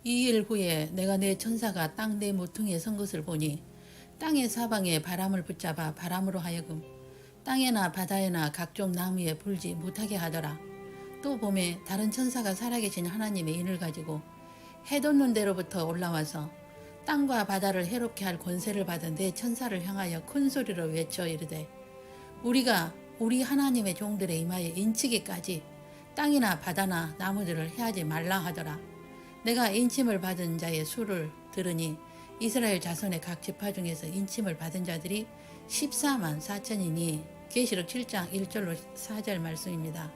2일 후에 내가 내 천사가 땅 내 모퉁이에 선 것을 보니 땅의 사방에 바람을 붙잡아 바람으로 하여금 땅에나 바다에나 각종 나무에 불지 못하게 하더라. 또 봄에 다른 천사가 살아계신 하나님의 인을 가지고 해 돋는 데로부터 올라와서 땅과 바다를 해롭게 할 권세를 받은 내 천사를 향하여 큰 소리로 외쳐 이르되 우리가 우리 하나님의 종들의 이마에 인치기까지 땅이나 바다나 나무들을 해하지 말라 하더라. 내가 인침을 받은 자의 수를 들으니 이스라엘 자손의 각 지파 중에서 인침을 받은 자들이 14만 4천이니 계시록 7장 1절로 4절 말씀입니다.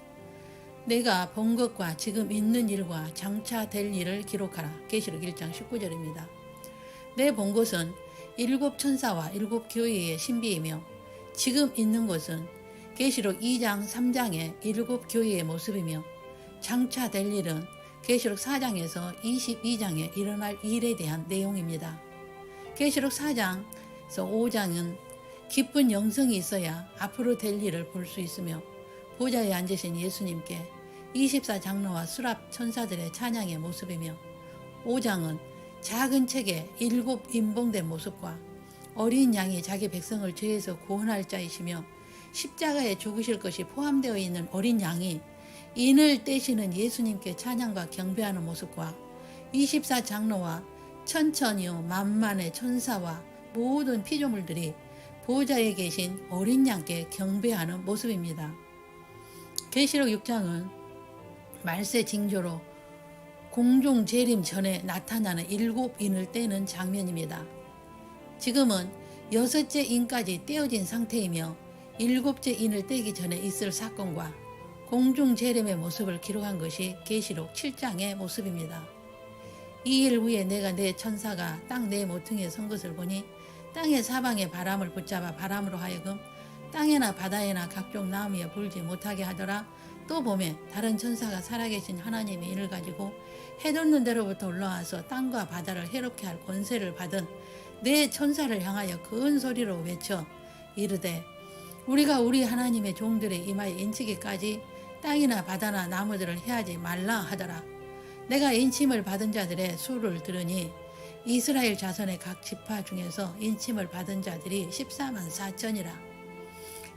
내가 본 것과 지금 있는 일과 장차 될 일을 기록하라. 계시록 1장 19절입니다. 내 본 것은 7 천사와 7 교회의 신비이며 지금 있는 것은 계시록 2장 3장의 7 교회의 모습이며 장차 될 일은 계시록 4장에서 22장에 일어날 일에 대한 내용입니다. 계시록 4장에서 5장은 기쁜 영성이 있어야 앞으로 될 일을 볼 수 있으며 보좌에 앉으신 예수님께 24장로와 수랍 천사들의 찬양의 모습이며 5장은 작은 책에 7 인봉된 모습과 어린 양이 자기 백성을 죄에서 구원할 자이시며 십자가에 죽으실 것이 포함되어 있는 어린 양이 인을 떼시는 예수님께 찬양과 경배하는 모습과 24장로와 천천히요 만만의 천사와 모든 피조물들이 보좌에 계신 어린 양께 경배하는 모습입니다. 계시록 6장은 말세 징조로 공중 재림 전에 나타나는 7 인을 떼는 장면입니다. 지금은 6째 인까지 떼어진 상태이며 7째 인을 떼기 전에 있을 사건과 공중 재림의 모습을 기록한 것이 계시록 7장의 모습입니다. 2일 후에 내가 내 천사가 땅 내 모퉁이에 선 것을 보니 땅의 사방에 바람을 붙잡아 바람으로 하여금 땅에나 바다에나 각종 나무에 불지 못하게 하더라. 또 봄에 다른 천사가 살아계신 하나님의 인을 가지고 해 돋는 데로부터 올라와서 땅과 바다를 해롭게 할 권세를 받은 내 천사를 향하여 큰 소리로 외쳐 이르되 우리가 우리 하나님의 종들의 이마에 인치기까지 땅이나 바다나 나무들을 해하지 말라 하더라. 내가 인침을 받은 자들의 수를 들으니 이스라엘 자손의 각 지파 중에서 인침을 받은 자들이 14만 4천이라.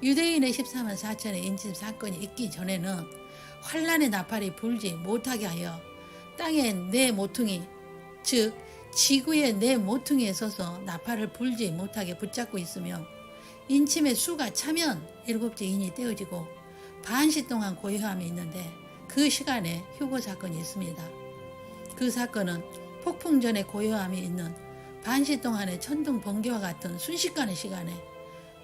유대인의 14만 4천의 인침 사건이 있기 전에는 환란의 나팔이 불지 못하게 하여 땅의 내 모퉁이 즉 지구의 내 모퉁이에 서서 나팔을 불지 못하게 붙잡고 있으며 인침의 수가 차면 7째 인이 떼어지고 반시 동안 고요함이 있는데 그 시간에 휴거 사건이 있습니다. 그 사건은 폭풍 전에 고요함이 있는 반시 동안의 천둥 번개와 같은 순식간의 시간에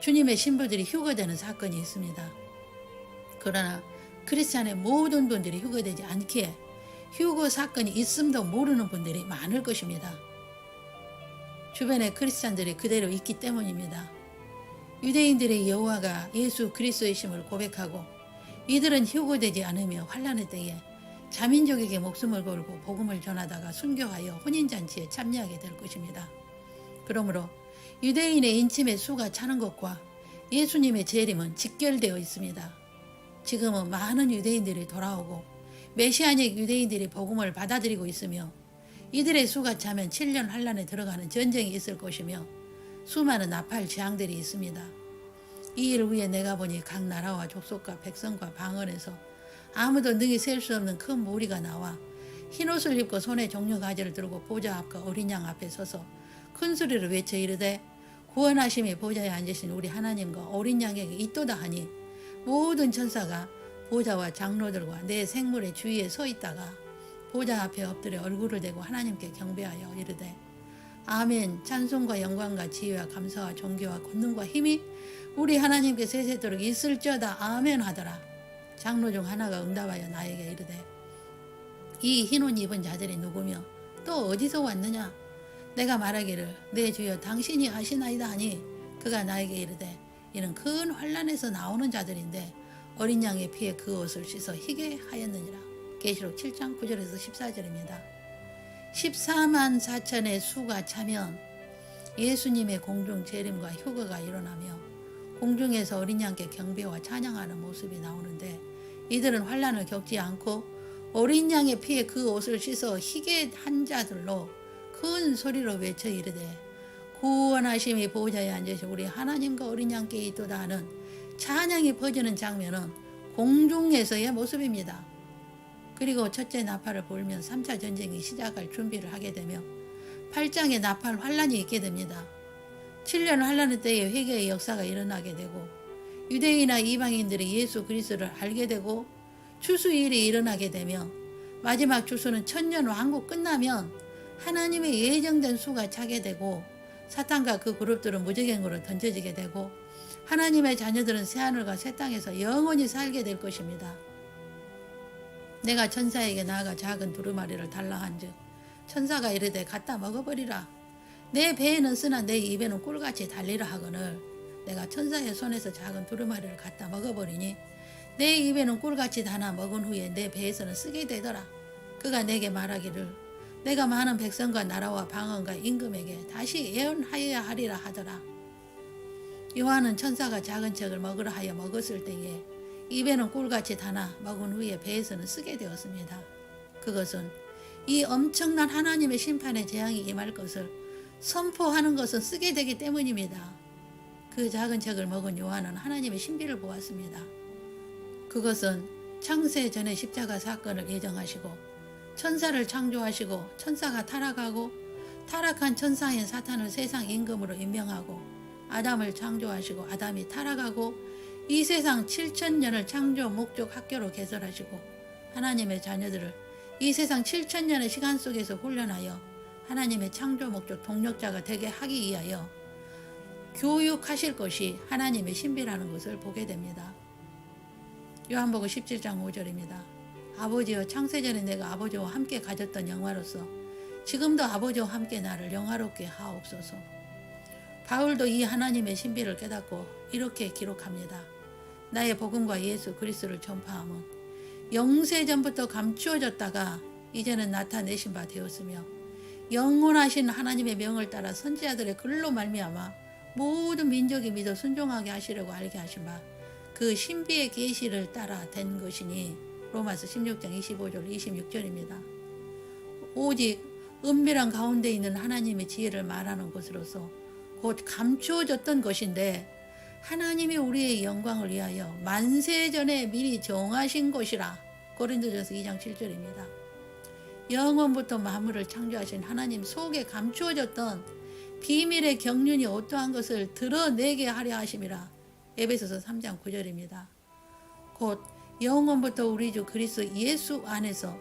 주님의 신부들이 휴거되는 사건이 있습니다. 그러나 크리스찬의 모든 분들이 휴거되지 않기에 휴거 사건이 있음도 모르는 분들이 많을 것입니다. 주변에 크리스찬들이 그대로 있기 때문입니다. 유대인들의 여호와가 예수 그리스도이심을 고백하고 이들은 휴거되지 않으며 환란의 때에 자민족에게 목숨을 걸고 복음을 전하다가 순교하여 혼인잔치에 참여하게 될 것입니다. 그러므로 유대인의 인침의 수가 차는 것과 예수님의 재림은 직결되어 있습니다. 지금은 많은 유대인들이 돌아오고 메시아닉 유대인들이 복음을 받아들이고 있으며 이들의 수가 차면 7년 환란에 들어가는 전쟁이 있을 것이며 수많은 나팔 재앙들이 있습니다. 이 일 후에 내가 보니 각 나라와 족속과 백성과 방언에서 아무도 능히 셀 수 없는 큰 무리가 나와 흰옷을 입고 손에 종려가지를 들고 보좌 앞과 어린 양 앞에 서서 큰 소리로 외쳐 이르되 구원하심이 보좌에 앉으신 우리 하나님과 어린 양에게 있도다 하니 모든 천사가 보좌와 장로들과 내 생물의 주위에 서 있다가 보좌 앞에 엎드려 얼굴을 대고 하나님께 경배하여 이르되 아멘. 찬송과 영광과 지혜와 감사와 존귀와 권능과 힘이 우리 하나님께 세세토록 있을지어다. 아멘 하더라. 장로 중 하나가 응답하여 나에게 이르되 이 흰옷 입은 자들이 누구며 또 어디서 왔느냐? 내가 말하기를 내 주여 당신이 아시나이다 하니 그가 나에게 이르되 이는 큰 환란에서 나오는 자들인데 어린 양의 피에 그 옷을 씻어 희게 하였느니라. 계시록 7장 9절에서 14절입니다. 14만 4천의 수가 차면 예수님의 공중 재림과 휴거가 일어나며 공중에서 어린 양께 경배와 찬양하는 모습이 나오는데 이들은 환란을 겪지 않고 어린 양의 피에 그 옷을 씻어 희게 한 자들로 큰 소리로 외쳐 이르되 구원하심이 보좌에 앉으신 우리 하나님과 어린 양께 있도다 하는 찬양이 퍼지는 장면은 공중에서의 모습입니다. 그리고 첫째 나팔을 불면 3차 전쟁이 시작할 준비를 하게 되며 8장의 나팔 환란이 있게 됩니다. 7년 환란의 때에 회개의 역사가 일어나게 되고 유대인이나 이방인들이 예수 그리스도를 알게 되고 추수일이 일어나게 되며 마지막 추수는 천년 왕국 끝나면 하나님의 예정된 수가 차게 되고 사탄과 그 그룹들은 무적행으로 던져지게 되고 하나님의 자녀들은 새하늘과 새 땅에서 영원히 살게 될 것입니다. 내가 천사에게 나아가 작은 두루마리를 달라 한즉 천사가 이르되 갖다 먹어버리라. 내 배에는 쓰나 내 입에는 꿀같이 달리라 하거늘 내가 천사의 손에서 작은 두루마리를 갖다 먹어버리니 내 입에는 꿀같이 다나 먹은 후에 내 배에서는 쓰게 되더라. 그가 내게 말하기를 내가 많은 백성과 나라와 방언과 임금에게 다시 예언하여야 하리라 하더라. 요한은 천사가 작은 책을 먹으라 하여 먹었을 때에 입에는 꿀같이 다나 먹은 후에 배에서는 쓰게 되었습니다. 그것은 이 엄청난 하나님의 심판의 재앙이 임할 것을 선포하는 것은 쓰게 되기 때문입니다. 그 작은 책을 먹은 요한은 하나님의 신비를 보았습니다. 그것은 창세 전에 십자가 사건을 예정하시고 천사를 창조하시고 천사가 타락하고 타락한 천사인 사탄을 세상 임금으로 임명하고 아담을 창조하시고 아담이 타락하고 이 세상 7천년을 창조 목적 학교로 개설하시고 하나님의 자녀들을 이 세상 7천년의 시간 속에서 훈련하여 하나님의 창조 목적 동력자가 되게 하기 위하여 교육하실 것이 하나님의 신비라는 것을 보게 됩니다. 요한복음 17장 5절입니다. 아버지여 창세전에 내가 아버지와 함께 가졌던 영화로서 지금도 아버지와 함께 나를 영화롭게 하옵소서. 바울도 이 하나님의 신비를 깨닫고 이렇게 기록합니다. 나의 복음과 예수 그리스도를 전파함은 영세전부터 감추어졌다가 이제는 나타내신 바 되었으며 영원하신 하나님의 명을 따라 선지자들의 글로 말미암아 모든 민족이 믿어 순종하게 하시려고 알게 하신 바 그 신비의 계시를 따라 된 것이니 로마서 16장 25절 26절입니다. 오직 은밀한 가운데 있는 하나님의 지혜를 말하는 것으로서 곧 감추어졌던 것인데 하나님이 우리의 영광을 위하여 만세전에 미리 정하신 것이라. 고린도전서 2장 7절입니다. 영원부터 만물을 창조하신 하나님 속에 감추어졌던 비밀의 경륜이 어떠한 것을 드러내게 하려 하심이라. 에베소서 3장 9절입니다. 곧 영원부터 우리 주 그리스도 예수 안에서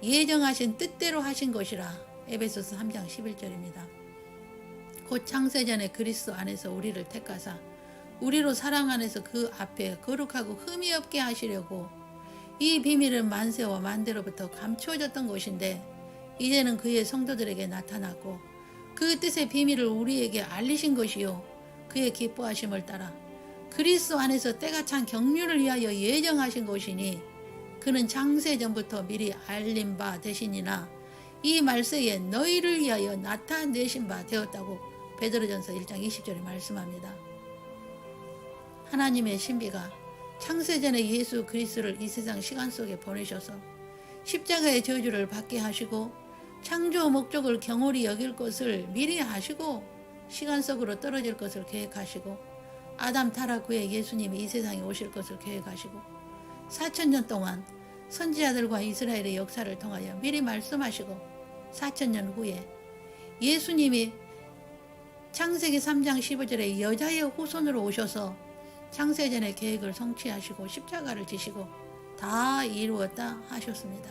예정하신 뜻대로 하신 것이라. 에베소서 3장 11절입니다. 곧 창세전에 그리스도 안에서 우리를 택하사 우리로 사랑 안에서 그 앞에 거룩하고 흠이 없게 하시려고 이 비밀은 만세와 만대로부터 감추어졌던 것인데 이제는 그의 성도들에게 나타났고 그 뜻의 비밀을 우리에게 알리신 것이요 그의 기뻐하심을 따라 그리스도 안에서 때가 찬 경륜을 위하여 예정하신 것이니 그는 창세전부터 미리 알린 바 되시니나 이 말세에 너희를 위하여 나타내신 바 되었다고 베드로전서 1장 20절에 말씀합니다. 하나님의 신비가 창세전에 예수 그리스도를 이 세상 시간 속에 보내셔서 십자가의 저주를 받게 하시고 창조 목적을 경홀히 여길 것을 미리 하시고 시간 속으로 떨어질 것을 계획하시고 아담 타락 후에 예수님이 이 세상에 오실 것을 계획하시고 4,000년 동안 선지자들과 이스라엘의 역사를 통하여 미리 말씀하시고 4,000년 후에 예수님이 창세기 3장 15절에 여자의 후손으로 오셔서 창세전의 계획을 성취하시고 십자가를 지시고 다 이루었다 하셨습니다.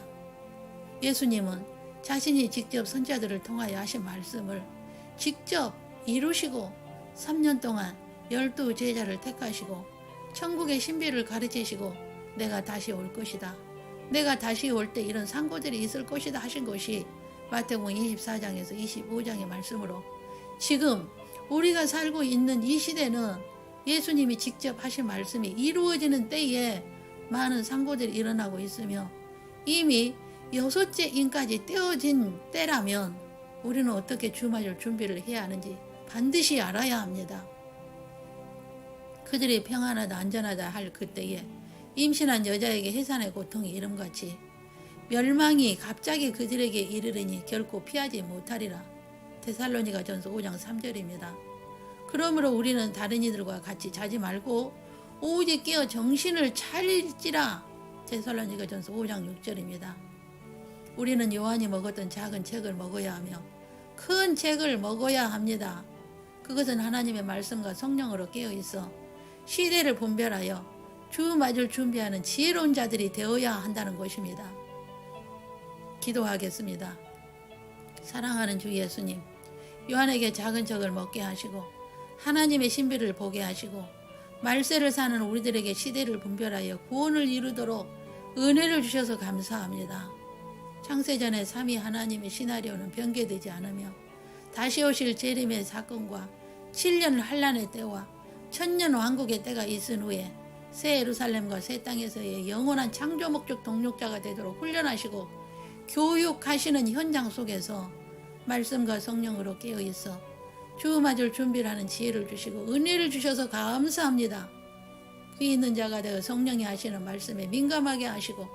예수님은 자신이 직접 선지자들을 통하여 하신 말씀을 직접 이루시고 3년 동안 12 제자를 택하시고 천국의 신비를 가르치시고 내가 다시 올 것이다. 내가 다시 올 때 이런 상고들이 있을 것이다 하신 것이 마태복음 24장에서 25장의 말씀으로 지금 우리가 살고 있는 이 시대는 예수님이 직접 하신 말씀이 이루어지는 때에 많은 상고들이 일어나고 있으며 이미 6째 인까지 떼어진 때라면 우리는 어떻게 주맞을 준비를 해야 하는지 반드시 알아야 합니다. 그들이 평안하다 안전하다 할 그때에 임신한 여자에게 해산의 고통이 이름같이 멸망이 갑자기 그들에게 이르르니 결코 피하지 못하리라. 데살로니가전서 5장 3절입니다. 그러므로 우리는 다른 이들과 같이 자지 말고 오직 깨어 정신을 차릴지라. 데살로니가전서 5장 6절입니다. 우리는 요한이 먹었던 작은 책을 먹어야 하며 큰 책을 먹어야 합니다. 그것은 하나님의 말씀과 성령으로 깨어 있어 시대를 분별하여 주 맞을 준비하는 지혜로운 자들이 되어야 한다는 것입니다. 기도하겠습니다. 사랑하는 주 예수님, 요한에게 작은 척을 먹게 하시고 하나님의 신비를 보게 하시고 말세를 사는 우리들에게 시대를 분별하여 구원을 이루도록 은혜를 주셔서 감사합니다. 창세전에 삼위 하나님의 시나리오는 변개되지 않으며 다시 오실 재림의 사건과 7년 환란의 때와 천년 왕국의 때가 있은 후에 새 예루살렘과 새 땅에서의 영원한 창조 목적 동력자가 되도록 훈련하시고 교육하시는 현장 속에서 말씀과 성령으로 깨어있어 주 맞을 준비를 하는 지혜를 주시고 은혜를 주셔서 감사합니다. 귀 있는 자가 되어 성령이 하시는 말씀에 민감하게 하시고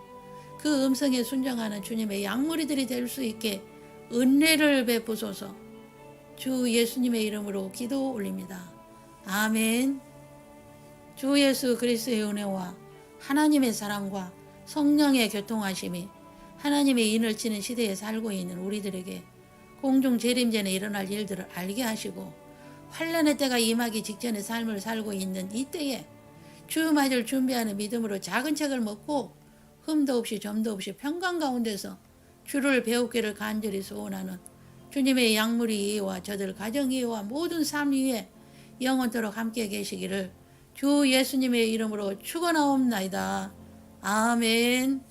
그 음성에 순종하는 주님의 양무리들이 될 수 있게 은혜를 베푸소서. 주 예수님의 이름으로 기도 올립니다. 아멘. 주 예수 그리스도의 은혜와 하나님의 사랑과 성령의 교통하심이 하나님의 인을 치는 시대에 살고 있는 우리들에게 공중 재림전에 일어날 일들을 알게 하시고 환란의 때가 임하기 직전의 삶을 살고 있는 이때에 주 맞을 준비하는 믿음으로 작은 책을 먹고 흠도 없이 점도 없이 평강 가운데서 주를 배우기를 간절히 소원하는 주님의 양무리 이해와 저들 가정 이해와 모든 삶 위에 영원토록 함께 계시기를 주 예수님의 이름으로 축원하옵나이다. 아멘.